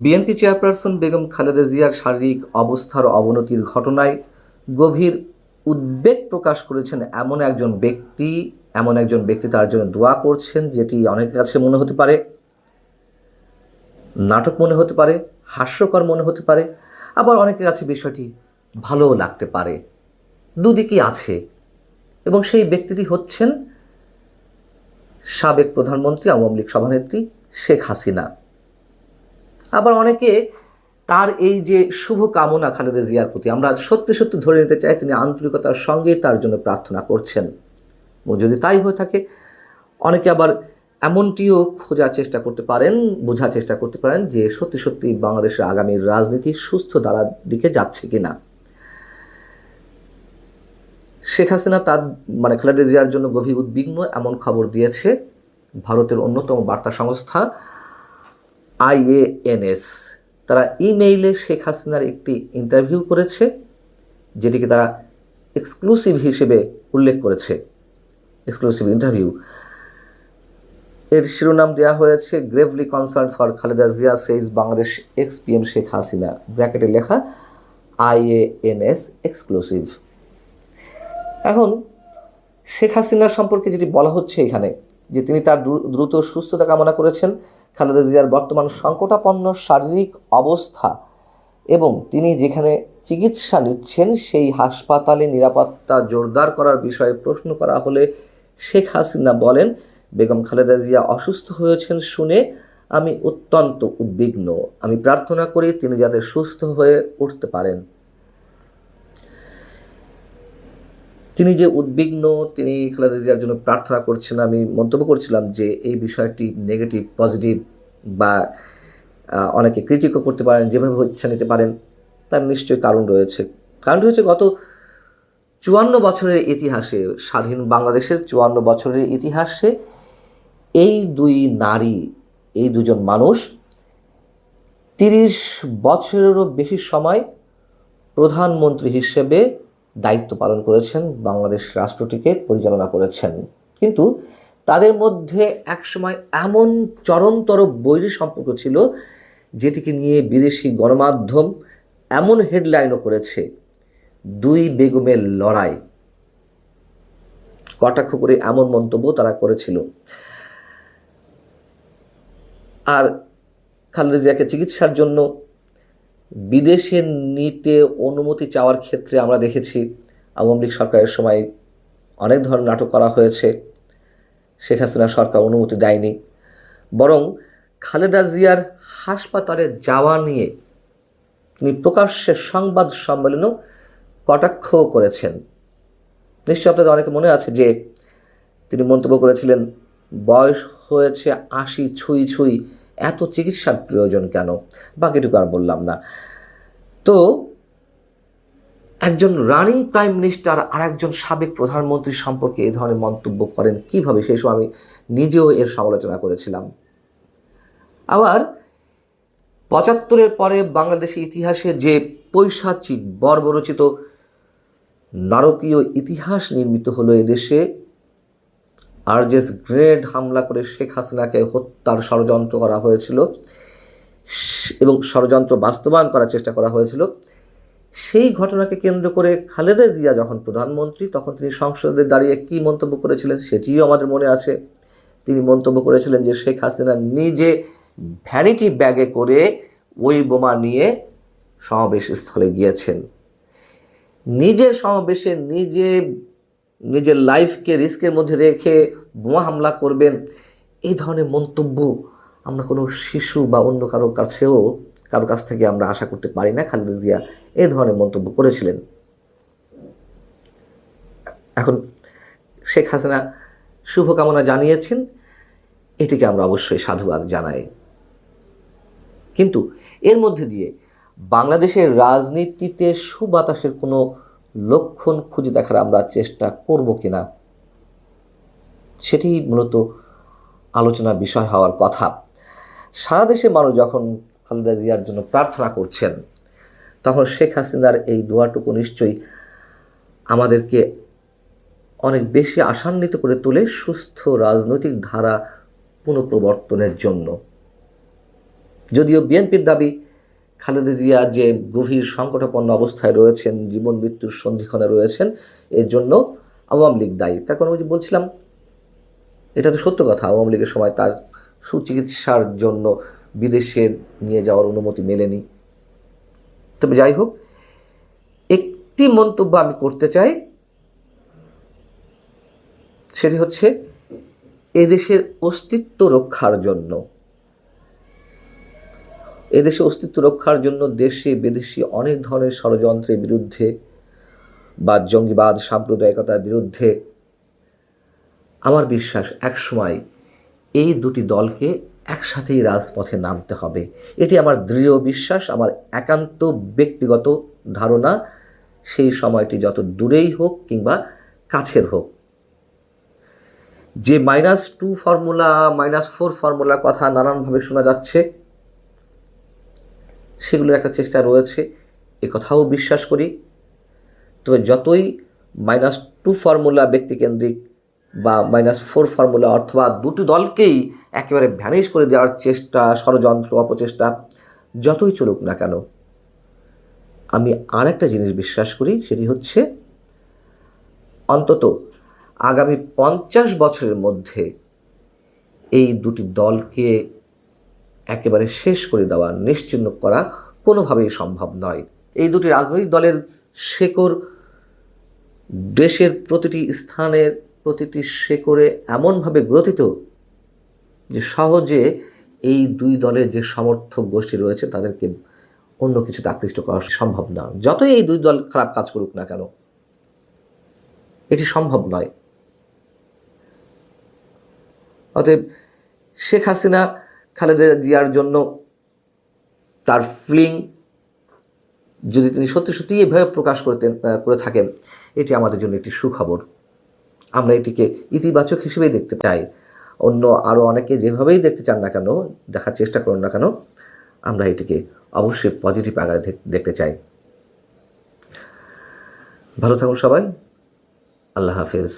BNP chairperson Begum Khaleda জিয়ার শারীরিক অবস্থার অবনতির ঘটনায় গভীর উদ্বেগ প্রকাশ করেছেন এমন একজন ব্যক্তি তার জন্য দোয়া করছেন, যেটি অনেকের কাছে মনে হতে পারে নাটক, মনে হতে পারে হাস্যকর, মনে হতে পারে আবার অনেকের কাছে বিষয়টি ভালোও লাগতে পারে। দুদিকই আছে এবং সেই ব্যক্তিটি হচ্ছেন সাবেক প্রধানমন্ত্রী আওয়ামী লীগ সভানেত্রী শেখ হাসিনা। আবার অনেকে তার এই যে শুভ কামনা খালেদা জিয়ার প্রতি আমরা সত্যি সত্যি ধরে নিতে চাই তিনি আন্তরিকতার সঙ্গে তার জন্য প্রার্থনা করছেন, এবং যদি তাই হয়ে থাকে অনেকে আবার এমনটিও বোঝার চেষ্টা করতে পারেন যে সত্যি সত্যি বাংলাদেশের আগামী রাজনীতি সুস্থ ধারার দিকে যাচ্ছে কিনা। শেখ হাসিনা খালেদা জিয়ার জন্য গভীর উদ্বিগ্ন এমন খবর দিয়েছে ভারতের অন্যতম বার্তা সংস্থা IANS। তারা ইমেইলে শেখ হাসিনার একটি ইন্টারভিউ করেছে, যেটিকে তারা এক্সক্লুসিভ হিসেবে উল্লেখ করেছে। এক্সক্লুসিভ ইন্টারভিউ এর শিরোনাম দেওয়া হয়েছে gravely concern for Khaleda Zia says Bangladesh ex PM Sheikh Hasina, ব্র্যাকেটে লেখা IANS এক্সক্লুসিভ। এখন শেখ হাসিনার সম্পর্কে যেটি বলা হচ্ছে এখানে, যে তিনি তার দ্রুত সুস্থতা কামনা করেছেন, খালেদা জিয়ার বর্তমান সংকটাপন্ন শারীরিক অবস্থা এবং তিনি যেখানে চিকিৎসা নিচ্ছেন সেই হাসপাতালে নিরাপত্তা জোরদার করার বিষয়ে প্রশ্ন করা হলে শেখ হাসিনা বলেন, বেগম খালেদা জিয়া অসুস্থ হয়েছেন শুনে আমি অত্যন্ত উদ্বিগ্ন। আমি প্রার্থনা করি তিনি যাতে সুস্থ হয়ে উঠতে পারেন। তিনি যে উদ্বিগ্ন, তিনি খালেদা জিয়ার জন্য প্রার্থনা করছেন, আমি মন্তব্য করছিলাম যে এই বিষয়টি নেগেটিভ পজিটিভ বা অনেকে ক্রিটিকও করতে পারেন, যেভাবে ইচ্ছা নিতে পারেন, তার নিশ্চয়ই কারণ রয়েছে। গত 54 বছরের ইতিহাসে, স্বাধীন বাংলাদেশের 54 বছরের ইতিহাসে এই দুজন মানুষ 30 বছরেরও বেশি সময় প্রধানমন্ত্রী হিসেবে দায়িত্ব পালন করেছেন, বাংলাদেশ রাষ্ট্রটিকে পরিচালনা করেছেন। কিন্তু তাদের মধ্যে একসময় এমন চরমতর বৈরী সম্পর্ক ছিল, যেটিকে নিয়ে বিদেশি গণমাধ্যম এমন হেডলাইনও করেছে, দুই বেগমের লড়াই, কটাক্ষ করে এমন মন্তব্য তারা করেছিল। আর খালেদা জিয়াকে চিকিৎসার জন্য বিদেশে নিতে অনুমতি চাওয়ার ক্ষেত্রে আমরা দেখেছি আওয়ামী লীগ সরকারের সময় অনেক ধরনের নাটক করা হয়েছে। শেখ হাসিনা সরকার অনুমতি দেয়নি, বরং খালেদা জিয়ার হাসপাতালে যাওয়া নিয়ে তিনি প্রকাশ্যে সংবাদ সম্মেলনেও কটাক্ষ করেছেন। নিশ্চয় আপনাদের অনেকে মনে আছে যে তিনি মন্তব্য করেছিলেন, বয়স হয়েছে 80 ছুঁই ছুঁই, এত চিকিৎসার প্রয়োজন কেন, বাকিটুকু আর বললাম না। তো একজন রানিং প্রাইম মিনিস্টার আর একজন সাবেক প্রধানমন্ত্রী সম্পর্কে এই ধরনের মন্তব্য করেন কিভাবে, সেই সময় আমি নিজেও এর সমালোচনা করেছিলাম। আবার 75-এর পরে বাংলাদেশের ইতিহাসে যে পৈশাচিক বর্বরচিত নারকীয় ইতিহাস নির্মিত হলো এদেশে, আরজেস গ্রেনেড হামলা করে শেখ হাসিনাকে হত্যার ষড়যন্ত্র করা হয়েছিল এবং ষড়যন্ত্র বাস্তবায়ন করার চেষ্টা করা হয়েছিল, সেই ঘটনাকে কেন্দ্র করে খালেদা জিয়া যখন প্রধানমন্ত্রী তখন তিনি সংসদে দাঁড়িয়ে কী মন্তব্য করেছিলেন সেটিও আমাদের মনে আছে। তিনি মন্তব্য করেছিলেন যে শেখ হাসিনা নিজে ভ্যানিটি ব্যাগে করে ওই বোমা নিয়ে সমাবেশ স্থলে গিয়েছেন, নিজের সমাবেশে নিজের লাইফকে রিস্কের মধ্যে রেখে বোমা হামলা করবেন। এই ধরনের মন্তব্য আমরা কোনো শিশু বা অন্য কারো কাছ থেকে আমরা আশা করতে পারি না। খালেদা জিয়া এই ধরনের মন্তব্য করেছিলেন। এখন শেখ হাসিনা শুভকামনা জানিয়েছেন, এটিকে আমরা অবশ্যই সাধুবাদ জানাই। কিন্তু এর মধ্যে দিয়ে বাংলাদেশের রাজনীতিতে সুবাতাসের কোনো লক্ষণ খুঁজে দেখার আমরা চেষ্টা করব কিনা, সেটি মূলত আলোচনার বিষয় হওয়ার কথা। সারা দেশের মানুষ যখন খালেদা জিয়ার জন্য প্রার্থনা করছেন, তখন শেখ হাসিনার এই দোয়াটুকু নিশ্চয়ই আমাদেরকে অনেক বেশি আশান্বিত করে তোলে সুস্থ রাজনৈতিক ধারা পুনঃপ্রবর্তনের জন্য। যদিও বিএনপির দাবি খালেদা জিয়া যে গভীর সংকটাপন্ন অবস্থায় রয়েছেন, জীবন মৃত্যুর সন্ধিক্ষণে রয়েছেন, এর জন্য আওয়ামী লীগ দায়ী। তার কারণ বলছিলাম, এটা তো সত্য কথা, আওয়ামী লীগের সময় তার সুচিকিৎসার জন্য বিদেশে নিয়ে যাওয়ার অনুমতি মেলেনি। তবে যাই হোক, একটি মন্তব্য আমি করতে চাই, সেটি হচ্ছে এদেশের অস্তিত্ব রক্ষার জন্য, এদেশে অস্তিত্ব রক্ষার জন্য দেশে বিদেশি অনেক ধরনের ষড়যন্ত্রের বিরুদ্ধে বা জঙ্গিবাদ সাম্প্রদায়িকতার বিরুদ্ধে আমার বিশ্বাস একসময় এই দুটি দলকে একসাথেই রাজপথে নামতে হবে। এটি আমার দৃঢ় বিশ্বাস, আমার একান্ত ব্যক্তিগত ধারণা। সেই সময়টি যত দূরেই হোক কিংবা কাছের হোক। যে -2 ফর্মুলা, -4 ফর্মুলার কথা নানানভাবে শোনা যাচ্ছে, সেগুলোর একটা চেষ্টা রয়েছে, এ কথাও বিশ্বাস করি। তবে যতই -2 ফর্মুলা ব্যক্তিকেন্দ্রিক বা -4 ফর্মুলা অথবা দুটি দলকেই একেবারে ভ্যানিশ করে দেওয়ার চেষ্টা, ষড়যন্ত্র, অপচেষ্টা যতই চলুক না কেন, আমি আর একটা জিনিস বিশ্বাস করি, সেটি হচ্ছে অন্তত আগামী 50 বছরের মধ্যে এই দুটি দলকে একেবারে শেষ করে দেওয়া, নিশ্চিহ্ন করা কোনোভাবেই সম্ভব নয়। এই দুটি রাজনৈতিক দলের শেকড় দেশের প্রতিটি স্থানের প্রতিটি শেকড়ে এমনভাবে গ্রথিত যে সহজে এই দুই দলের যে সমর্থক গোষ্ঠী রয়েছে তাদেরকে অন্য কিছুতে আকৃষ্ট করা সম্ভব না। যতই এই দুই দল খারাপ কাজ করুক না কেন, এটি সম্ভব নয়। অতএব শেখ হাসিনা খালেদা জিয়ার জন্য তার ফিলিং যদি তিনি সত্যি সত্যিই এভাবে প্রকাশ করে থাকেন, এটি আমাদের জন্য একটি সুখবর। আমরা এটিকে ইতিবাচক হিসেবেই দেখতে চাই। অন্য আরও অনেকে যেভাবেই দেখতে চান না কেন, দেখার চেষ্টা করুন না কেন, আমরা এটিকে অবশ্যই পজিটিভ আকারে দেখতে চাই। ভালো থাকুন সবাই। আল্লাহ হাফেজ।